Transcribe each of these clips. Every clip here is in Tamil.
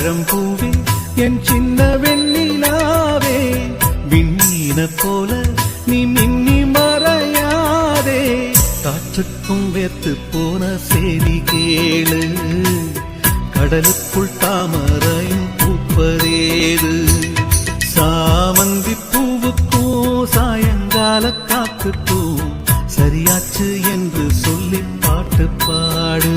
செந்தாழம்பூவே என் சின்ன வெண்ணிலாவே விண்ணீன போல நீ மின்னி மறையாதே காற்றுக்கும் வேர்த்து போன செய்தி கேளு கடலுக்குள் தாமரையும் பூப்பதேது சாமந்தி பூவுக்கும் சாயங்கால காத்துக்கும் சரியாச்சு என்று சொல்லி பாட்டு பாடு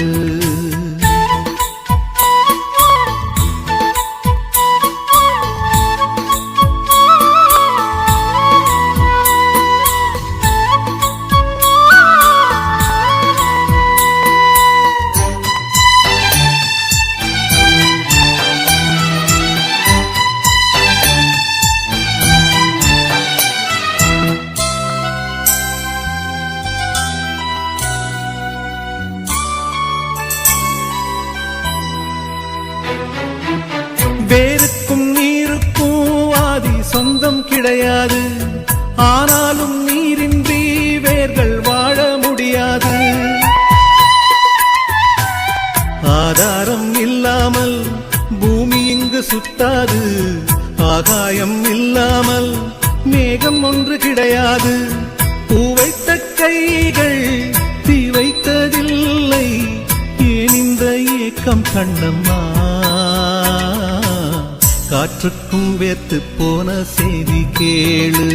வேருக்கும் நீருக்கும் ஆதி சொந்தம் கிடையாது ஆனாலும் நீரின்றி வேர்கள் வாழ முடியாது ஆதாரம் இல்லாமல் பூமி இங்கு சுத்தாது ஆகாயம் இல்லாமல் மேகம் ஒன்று கிடையாது பூ வைத்த கைகள் தீ வைத்ததில்லை ஏன் இந்த ஏக்கம் கண்ணம்மா காற்றுக்கும் வேர்த்து போன செய்தி கேளு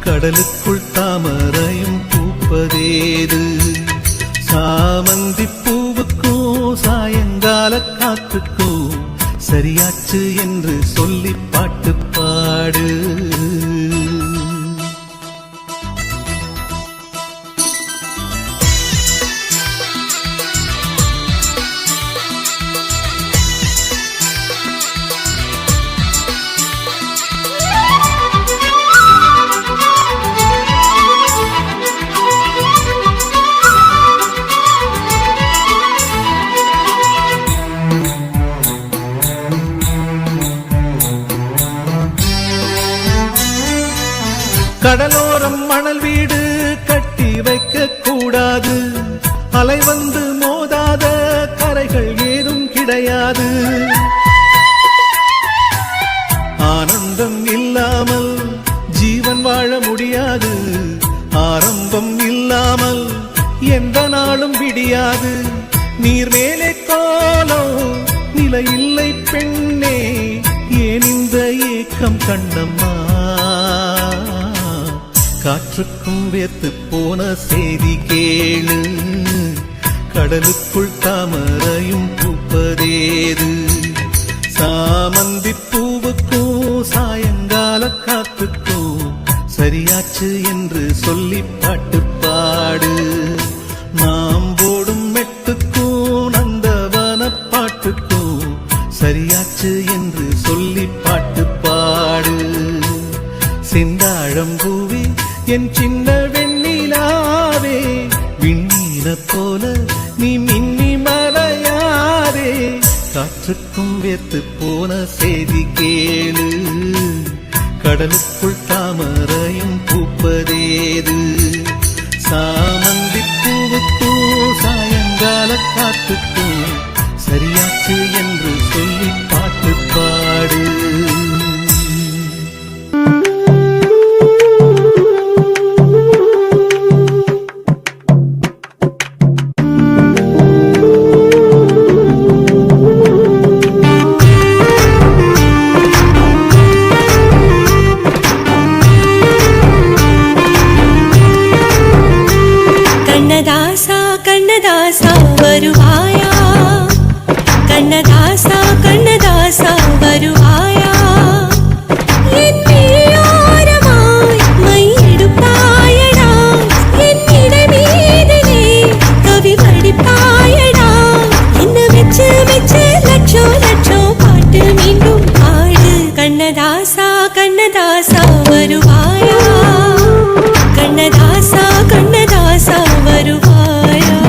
கடலுக்குள் தாமரையும் பூப்பதேது சாமந்தி பூவுக்கும் சாயங்கால காத்துக்கும் சரியாச்சு என்று சொல்லி பாட்டு பாடு கடலோரம் மணல் வீடு கட்டி வைக்க கூடாது அலை வந்து மோதாத கரைகள் ஏதும் கிடையாது ஆனந்தம் இல்லாமல் ஜீவன் வாழ முடியாது ஆரம்பம் இல்லாமல் எந்த நாளும் விடியாது நீர் மேலே கோலம் நிலை இல்லை பெண்ணே ஏன் இந்த ஏக்கம் கண்ணம்மா காற்றுக்கும் வேர்த்து போன செய்தி கேளு கடலுக்குள் தாமரையும் பூப்பதேது சாமந்தி பூவுக்கும் சாயங்கால காத்துக்கும் சரியாச்சு என்று சொல்லி பாட்டு பாடு நாம் போடும் மெட்டுக்கும் நந்தவன பாட்டுக்கும் சரியாச்சு என்று சொல்லி பாட்டு பாடு செந்தாழம்பூவே என் சின்ன வெண்ணிலாவே விண்ணீன போல நீ மின்னி மறையாதே காற்றுக்கும் வேர்த்து போன செய்தி கேளு கடலுக்குள் தாமரையும் பூப்பதேது சாமந்தி பூவுக்கும் சாயங்கால காத்துக்கும் சரியாச்சு என்று சொல்லி பாட்டு பாடு கண்ணதாசா வருவாயா கண்ணதாசா கண்ணதாசா வருவாயா என் விழியோரமாய் மை எடுப்பாயடா என் இடமீதிலே கவி படிப்பாயடா என்ன வெச்சு வெச்சு லட்சம் லட்சம் பாட்டு மீண்டும் பாடு கண்ணதாசா கண்ணதாசா வருவாயா கண்ணதாசா கண்ணதாசா வருவாயா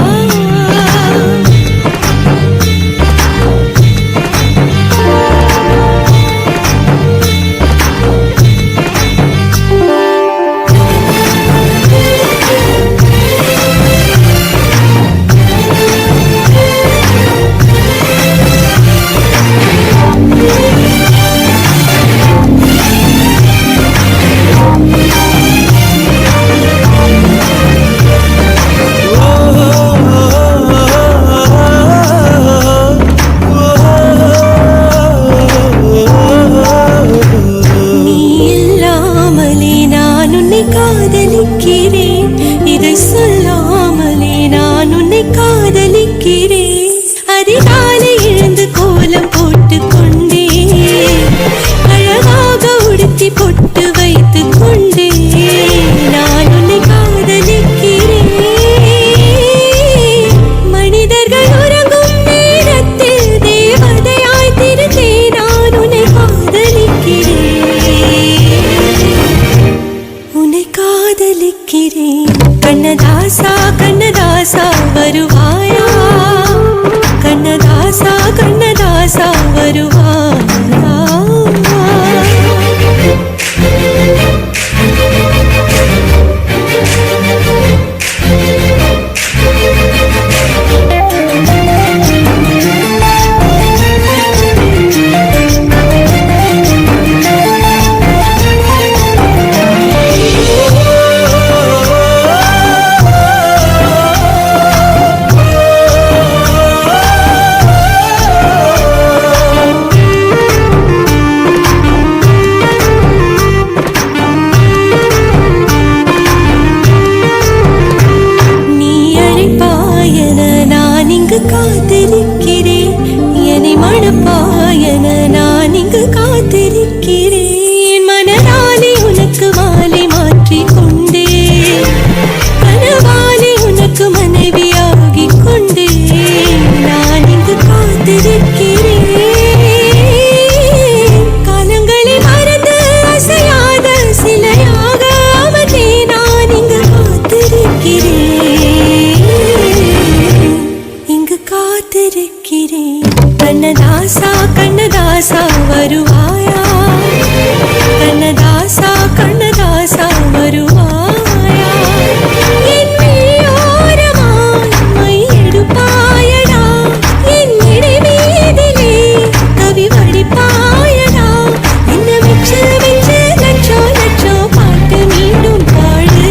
அசையாத சிலையாக அவனே நான் இங்கு காத்திருக்கிறேன், இங்கு காத்திருக்கிறேன். கண்ணதாசா கண்ணதாசா வருவாயா, கண்ணதாசா கண்ணதாசா வருவாயா, என் மெய்யோரமாய் மை எடுப்பாயடா, என் இடை மீதிலே கவி வடிப்பாயடா, இந்த மிச்சல் மிச்ச லட்சோ லட்சோ பாட்டு மீண்டும் பாடு.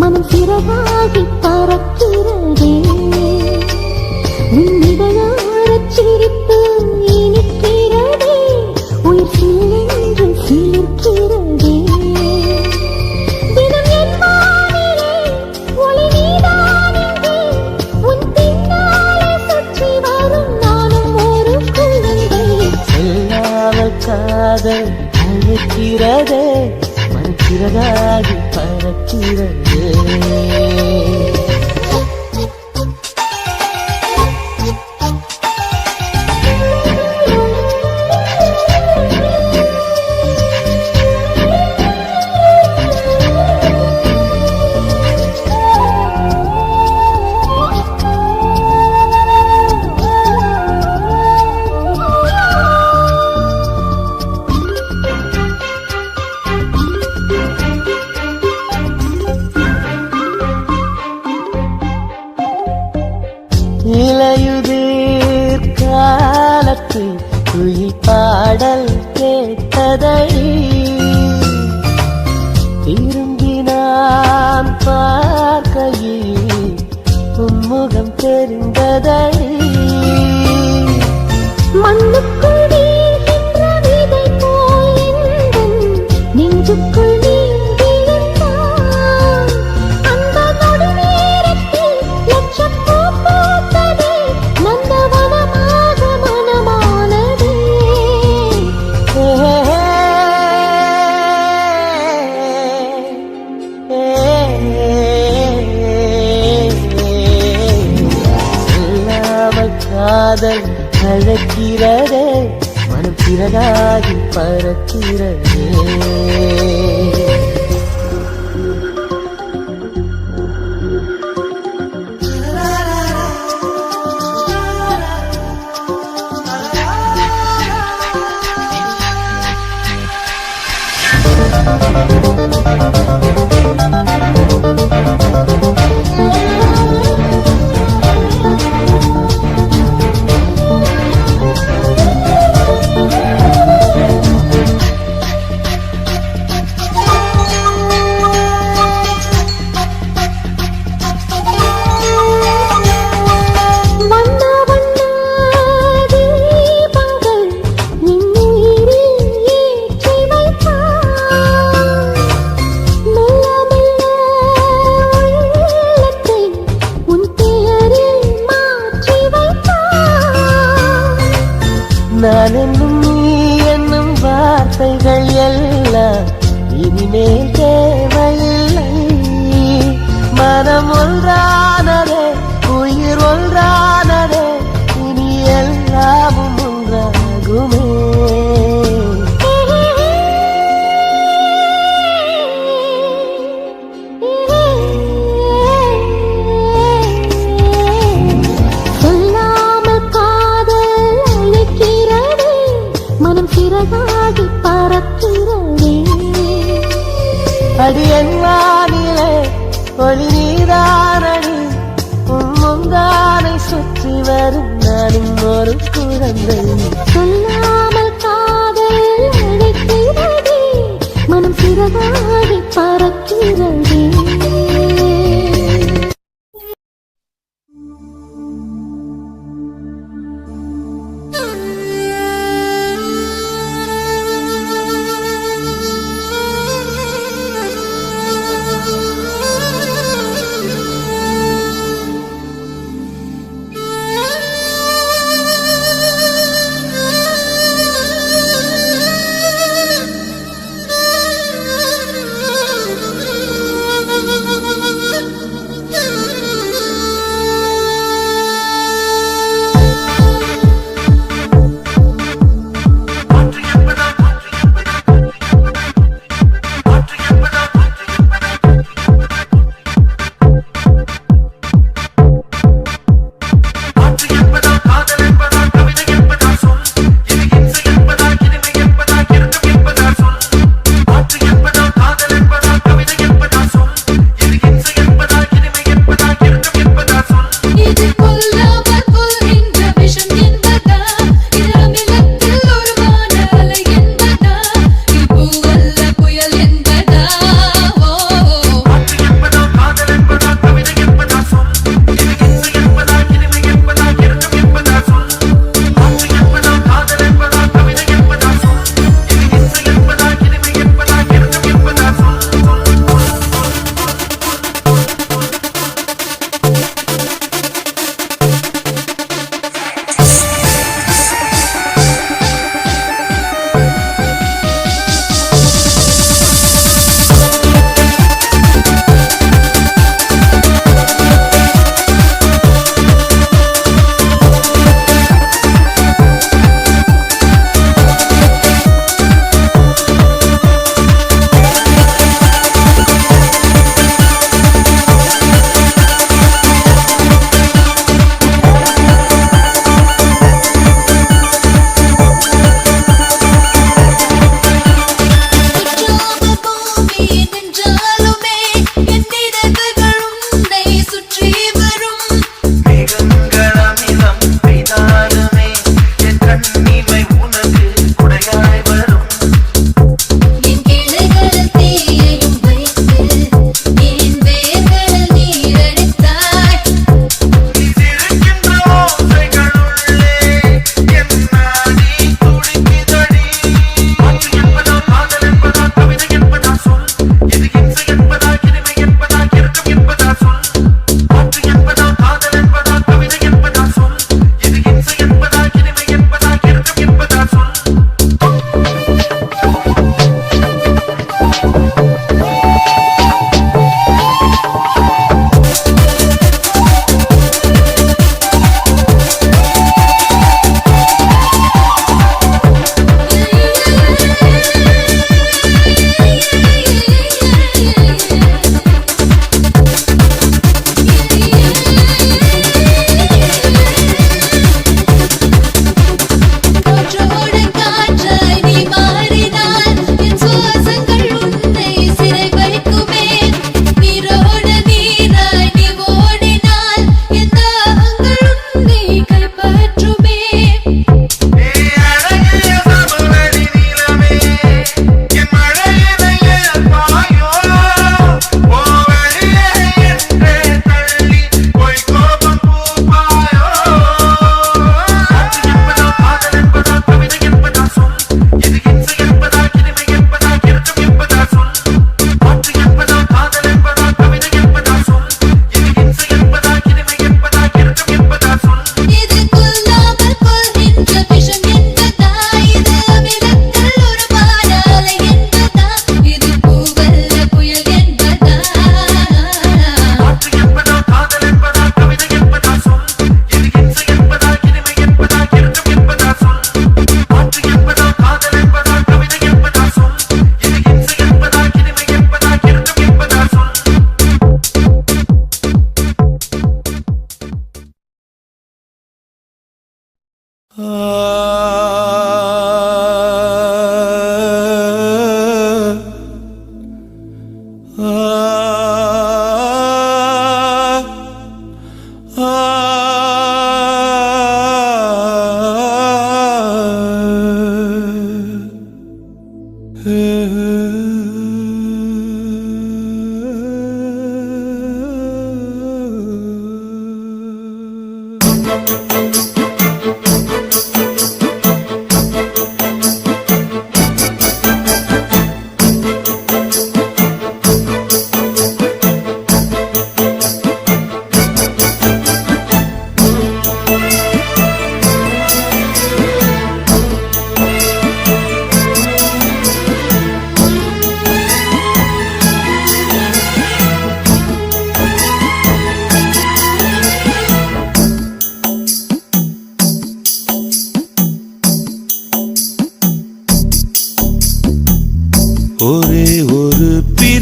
மனம் சிறகாகி பறக்கிறதே, உன்னிதழாரச் சிரிப்பு இனிக்கிறதே, உயிர் சில்லென்று சிலிர்க்கிறதே. தினம் என் வானிலே ஒளி நீதான் எங்கே, உன் பின்னாலே சுற்றி வரும் நானும் ஒரு குழந்தை. சொல்லாமல் காதல் அழைக்கிறதே, மனம் சிறகாகி பறக்கிறதே. இலையுதிர் காலத்தில் குயில் பாடல் கேட்டதை திரும்பி நான் பார்க்கையில் உன்முகம் தெரிந்ததை. மண்ணுக்குள் வீழ்கின்ற விதை போல் எந்தன் நெஞ்சுக்குள் நீ விழுந்தாய். அந்த நொடி நேரத்தில் லட்சப்பூ பூத்ததே, நந்தவனமாக மனமானதே. சொல்லாமல் காதல் அழைக்கிறதே, மனம் சிறகாகி பறக்கிறதே. நான் என்னும் நீ என்னும் வார்த்தைகள் எல்லாம் இனிமேல் தேவையில்லை. மனம் ஒன்றானதே அடி என் வானிலே ஒளி நீதானடி முந்தானை சுற்றி வரும் நானும் ஒரு குழந்தை சொல்லாமல் காதல் அழைக்கிறதே மனம் சிறகாடி பறக்கிறதே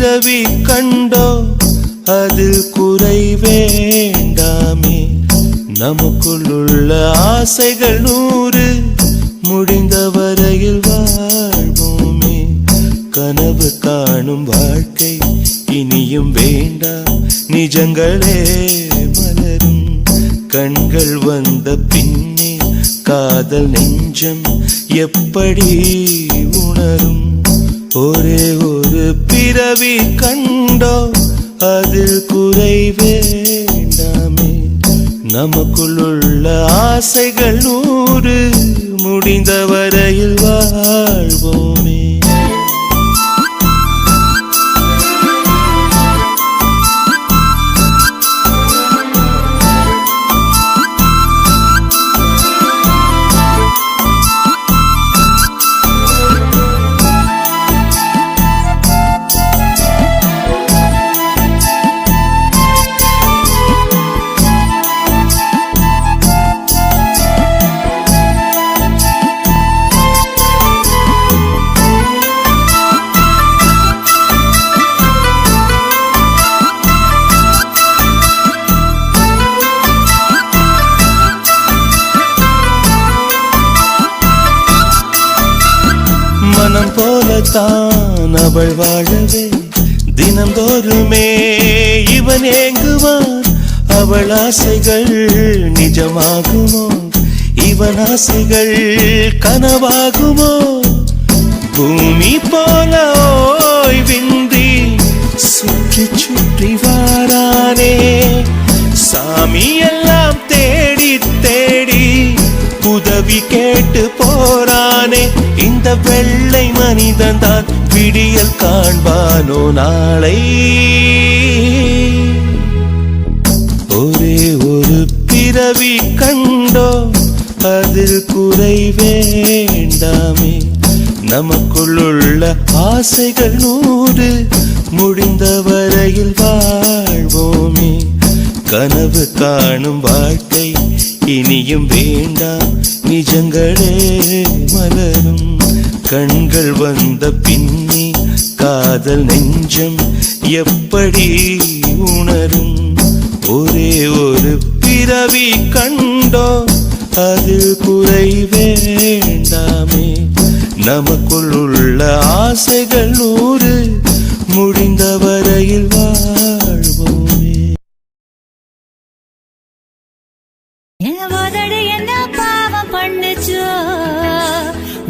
பிறவி கண்டோ அதில் குறை வேண்டாமே. நமக்குள் உள்ள ஆசைகள் 100 முடிந்த வரையில் வாழ்வோமே. கனவு காணும் வாழ்க்கை இனியும் வேண்டாம், நிஜங்களே மலரும். கண்கள் வந்த பின்னே காதல் நெஞ்சம் எப்படி உணரும்? ஒரே ஒரு பிறவி கண்டோ அதில் குறை வேண்டாமே. நமக்குள் உள்ள ஆசைகள் 100 முடிந்த வரையில் வாழ்வோமே. மனம் போலத்தான் அவள் வாழவே தினந்தோறுமே இவன் ஏங்குவான். அவள் ஆசைகள் நிஜமாகுமோ? இவன் ஆசைகள் கனவாகுமோ? பூமி போல ஓய்வின்றி சுற்றி சுற்றி வாரானே. சாமி எல்லாம் தேடி தேடி உதவி கேட்டு போறானே. இந்த வெள்ளை மனிதன் தான் விடியல் காண்பானோ நாளை? ஒரே ஒரு பிறவி கண்டோ அதில் குறை வேண்டாமே. நமக்குள் உள்ள ஆசைகள் 100 முடிந்த வரையில் வாழ்வோமே. கனவு காணும் வாழ்க்கை இனியும் வேண்டாம், நிஜங்களே மலரும். கண்கள் வந்த பின்னே காதல் நெஞ்சம் எப்படி உணரும்? ஒரே ஒரு பிறவி கண்டோ அதில் குறை வேண்டாமே. நமக்குள் உள்ள ஆசைகள் 100 முடிந்த வரையில் வாழ்வோமே. என்ன பாவம் பண்ணுச்சோ?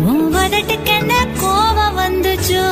உன் வதட்டுக்கு என்ன கோபம் வந்துச்சோ?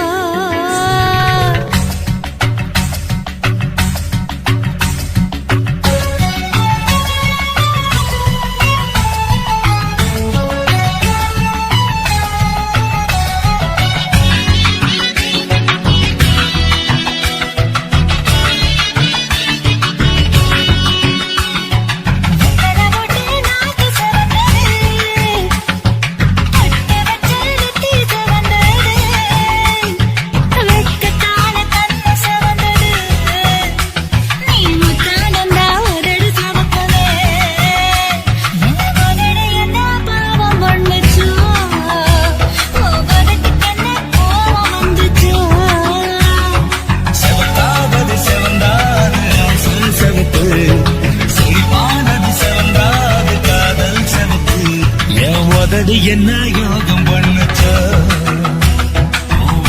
என்ன யோகம் பண்ணுச்சா?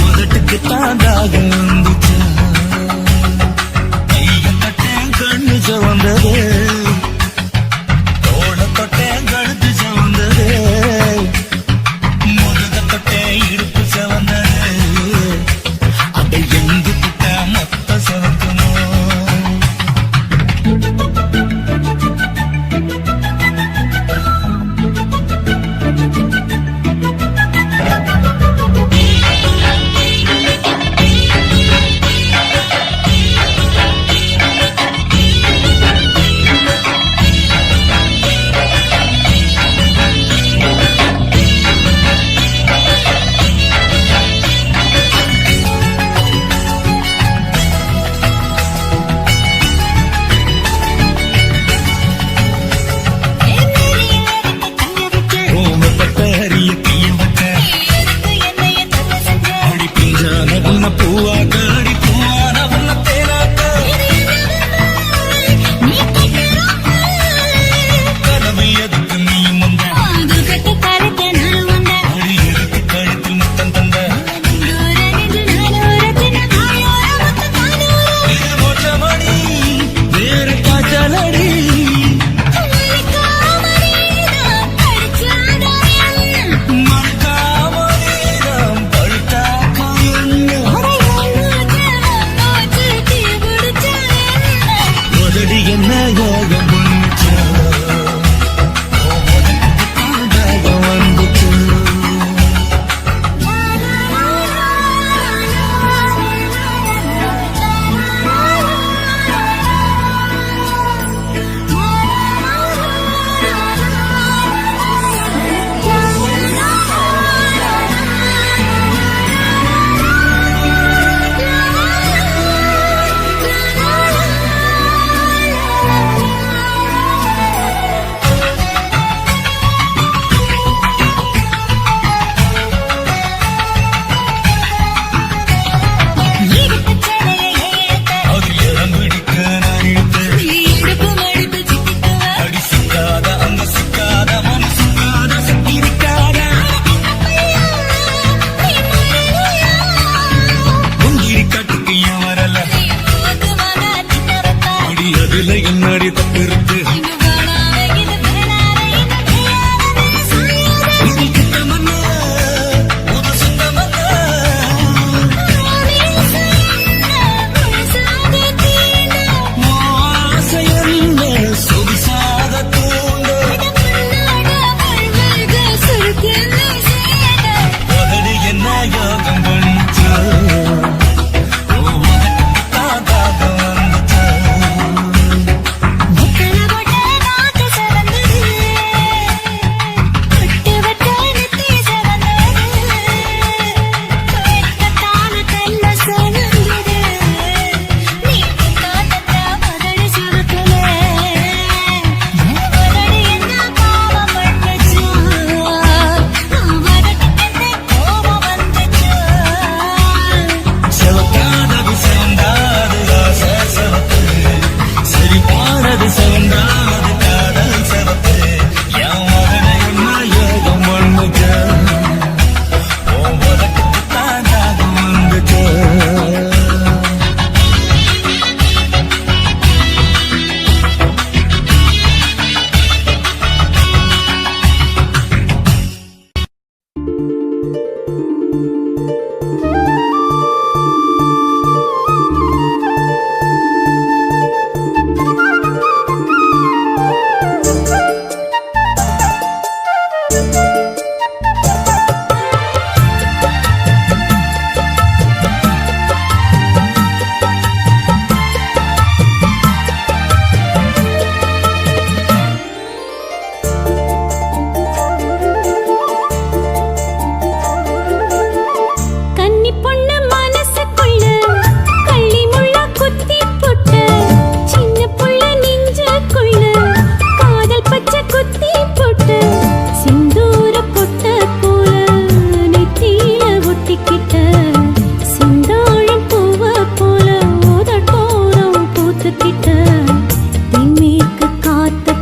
உதட்டுக்கு தாண்டாக வந்துச்சா? கையில் தொட்டேன் கண்ணு சவந்தது, தோள தொட்டேன் கழுத்து சவந்தது, முதுக தொட்டேன் இடுப்பு சவந்தது. அதை எங்கு தொட்ட மொத்த சவக்குமோ?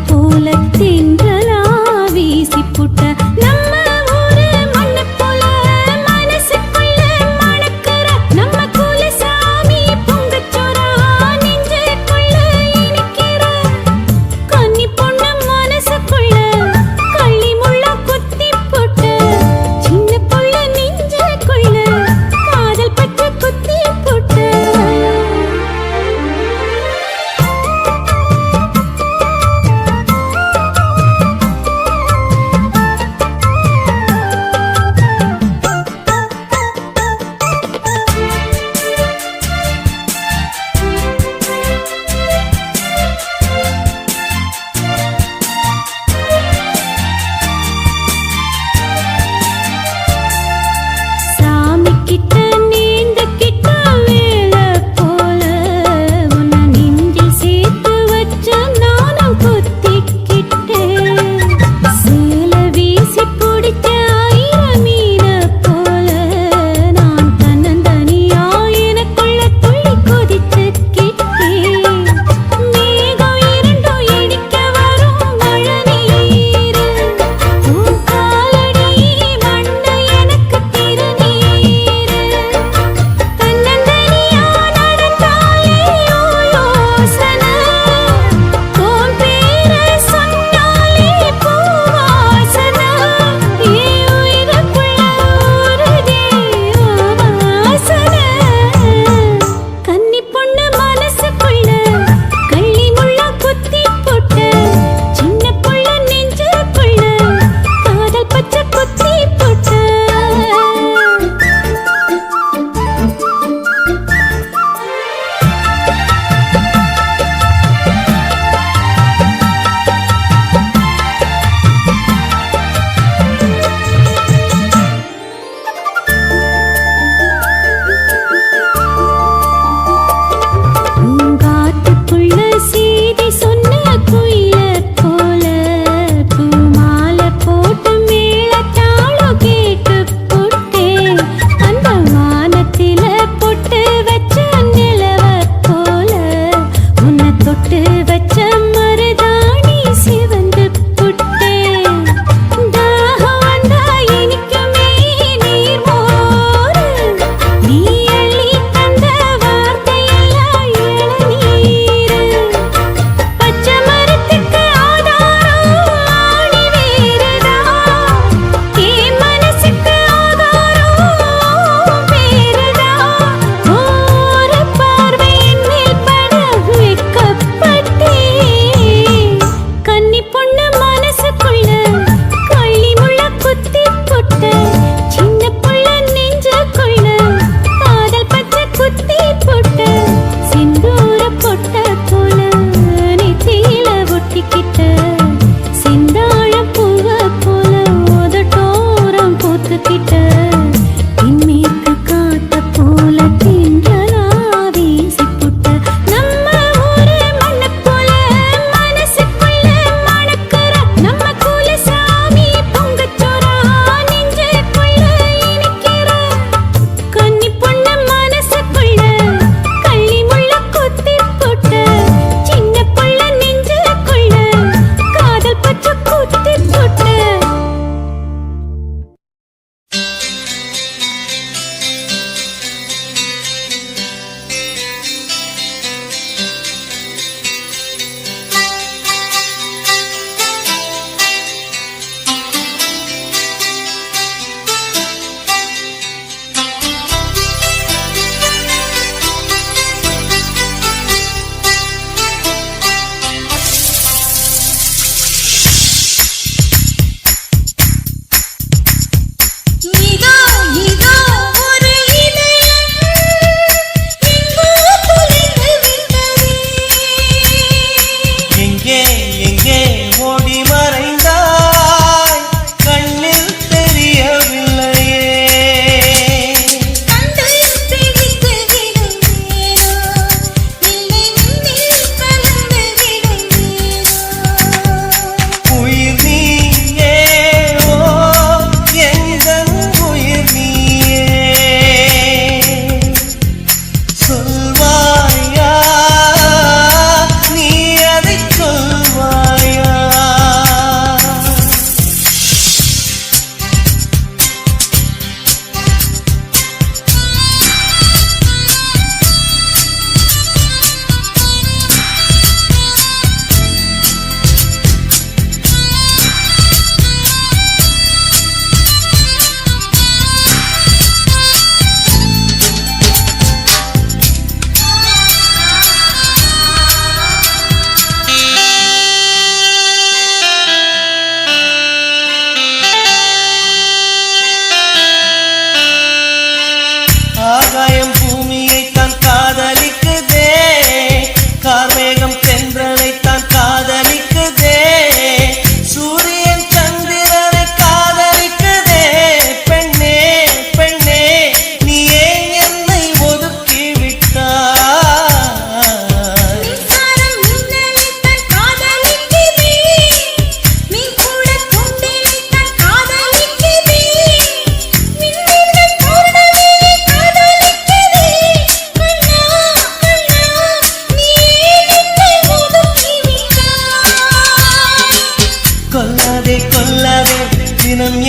போல தென்றலா வீசி புட்ட நம்ம ஊரு மண்ணு போல மனசுக்குள்ள மணக்கிற நம்ம குலசாமி பொங்கச்சோரா நெஞ்சுக்குள்ள இனிக்கிற கன்னி பொண்ணு மனசுக்குள்ள கள்ளி முள்ள குத்தி போட்டு சின்ன புள்ள நெஞ்சுக்குள்ள காதல் பச்சை குத்தி போட்டு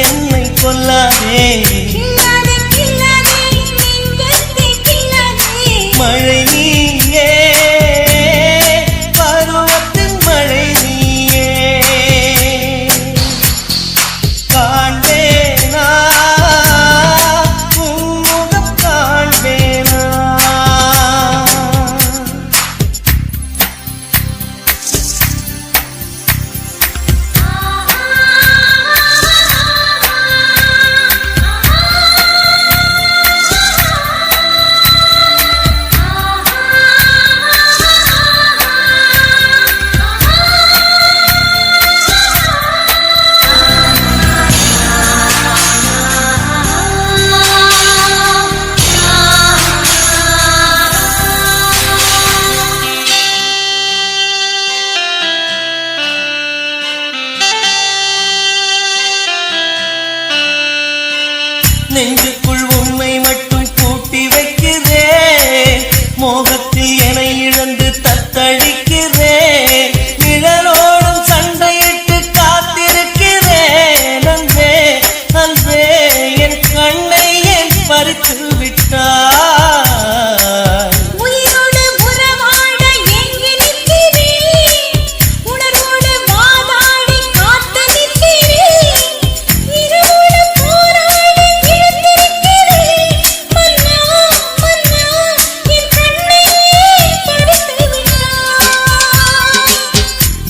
என்னை கொல்லாதே மழை நீயே பருவத்தின் மழை நீயே காண்பேனா உன்முகம் காண்பேனா நெஞ்சுக்குள் உண்மை மட்டும் கூட்டி வைக்கிறேன் மோகத்தில் என இழந்து தத்தளிக்கிறேன் நிழலோடும் சண்டையிட்டு காத்திருக்கிறேன் அன்பே அன்பே என் கண்ணை ஏன் பறித்து விட்டாய்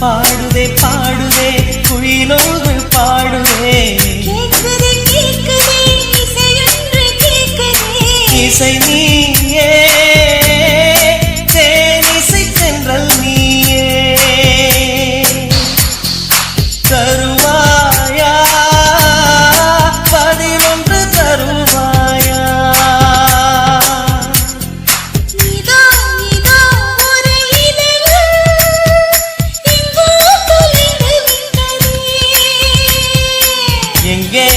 பாடுதே பாடுதே குயிலோடு பாடுதே இசை நீயே தேனிசை சென்றல் நீயே தருவாயா பதிலொன்று தருவாயா எங்கே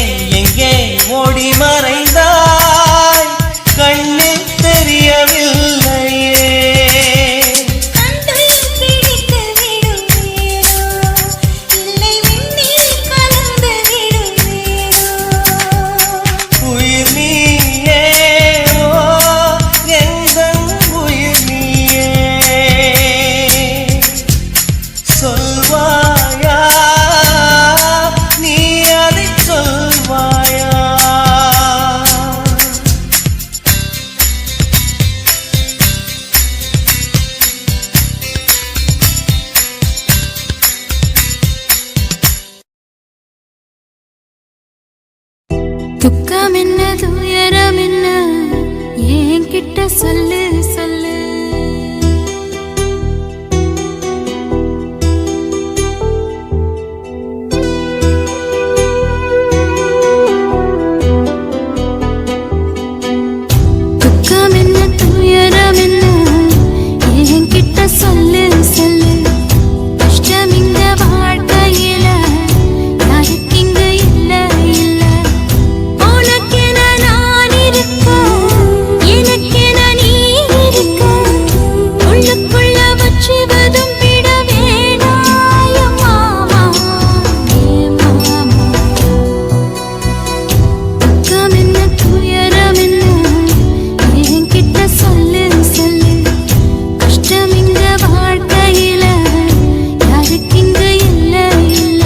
எங்கே ஓடி மறைந்தாய் கண்ணில் தெரியவில்லையே உயிர் நீயே ஓ எங்கள் உயிர் நீயே சொல்வாயா நீ அதை சொல்வாயா துக்கம் என்ன துயரம் என்ன என்கிட்ட சொல்லு சொல்லு துக்கம் என்ன துயரம் என்ன என்கிட்ட சொல்லு சொல்லு கஷ்டம் இந்த வாழ்க்கையில யாருக்கு இங்க இல்ல இல்ல உனக்கென நான் இருக்க எனக்கென நீ இருக்க உள்ளுக்குள்ள வச்சுவதும் விட வேணாய மாமா ஏ மாமா துக்கம் என்ன துயரம் என்ன என்கிட்ட சொல்லு சொல்லு கஷ்டம் இந்த வாழ்க்கையில யாருக்கு இங்க இல்ல இல்ல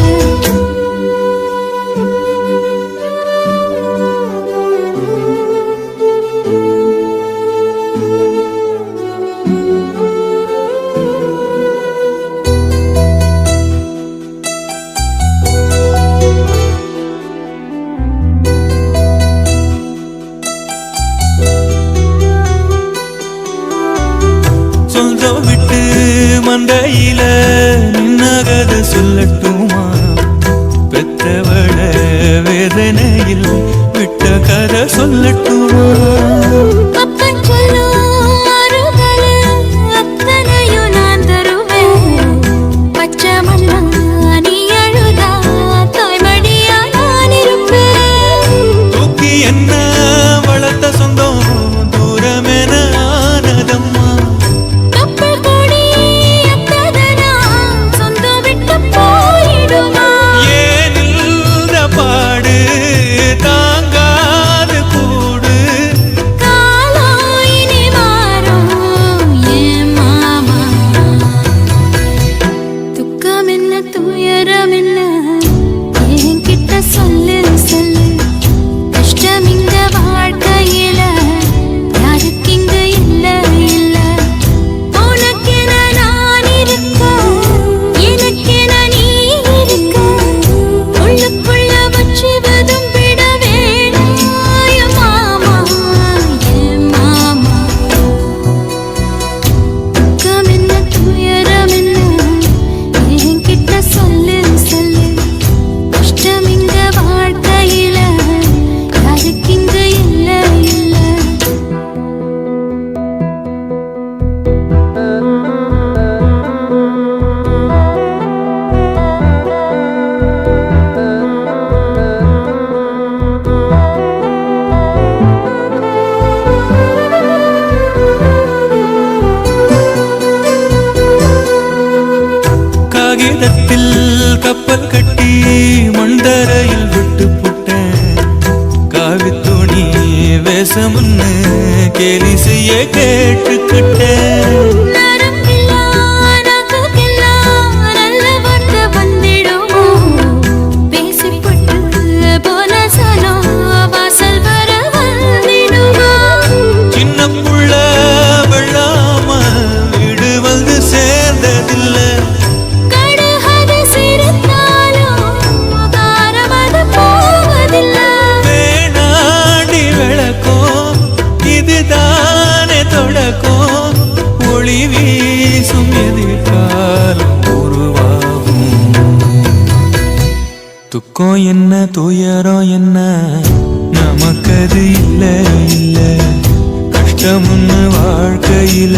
சொந்தம் விட்டு மந்தையில நின்னகத சொல்லட்டுமா பெத்தவள வேதனையில் விட்ட கதை சொல்லட்டுமா அப்பன் சொல்லும் ஆறுதல் அத்தனையும் நான் தருவேன் பச்சை மண்ணா நீ அழுதா தாய்மடியா நான் இருப்பேன் தூக்கி என்ன வளர்த்த சொந்தம் தூரமென ஆனதம்மா கப்பல் கொடி அத்ததனா சொந்தம் விட்டு போயிடுமா ஏனில் பாடு துயரம் என்ன என்கிட்ட சொல்லு சொல்லு கஷ்டம் இந்த வாழ்க்கையில யாருக்கு இங்க இல்ல இல்ல உனக்கென நான் இருக்க எனக்கென நீ இருக்க உள்ளுக்குள்ள வச்சுவதும் விட வேணாய மாமா என் மாமா துக்கம் என்ன துயரம் என்ன என்கிட்ட சொல்லு சொல்லு கஷ்டம் இந்த வாழ்க்கையில யாருக்கு இங்க இல்ல இல்ல காகிதத்தில் கப்பல் கட்டி மண்டரையில் விட்டு புட்டேன் காவி துணி வேஷமுன்னு கேலி செய்ய கேட்டுக்கிட்டேன் நரம்பில்லா நாக்குக்கெல்லாம் நல்ல வார்த்தை வந்திடுமோ பேசிப்பட்டு போன சனம் வாசல் வர வந்திடுமோ சின்ன புள்ள வெள்ளாம வீடு வந்து சேர்ந்ததில்லை கடுகது சிரித்தாலும் காரமது போவதில்லை வேணாடி விளக்கும் இதுதானே தொடக்கம் ஒளி வீசும் எதிர்காலம் உருவாகும் துக்கம் என்ன துயரம் என்ன நமக்கது இல்ல இல்ல கஷ்டம்னு வாழ்க்கையில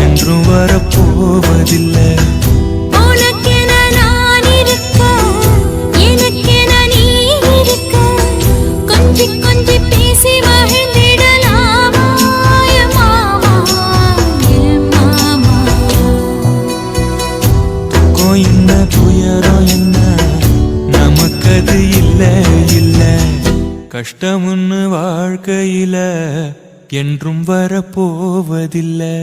என்றும் வரப்போவதில்லை உனக்கென நான் இருக்க எனக்கென நீ இருக்க கொஞ்சி கொஞ்சி பேசி மகிழ்ந்திடலாமா என் மாமா என் மாமா துக்கம் என்ன துயரம் என்ன நமக்கது இல்ல இல்ல கஷ்டம்னு வாழ்க்கையில என்றும் வரப்போவதில்லை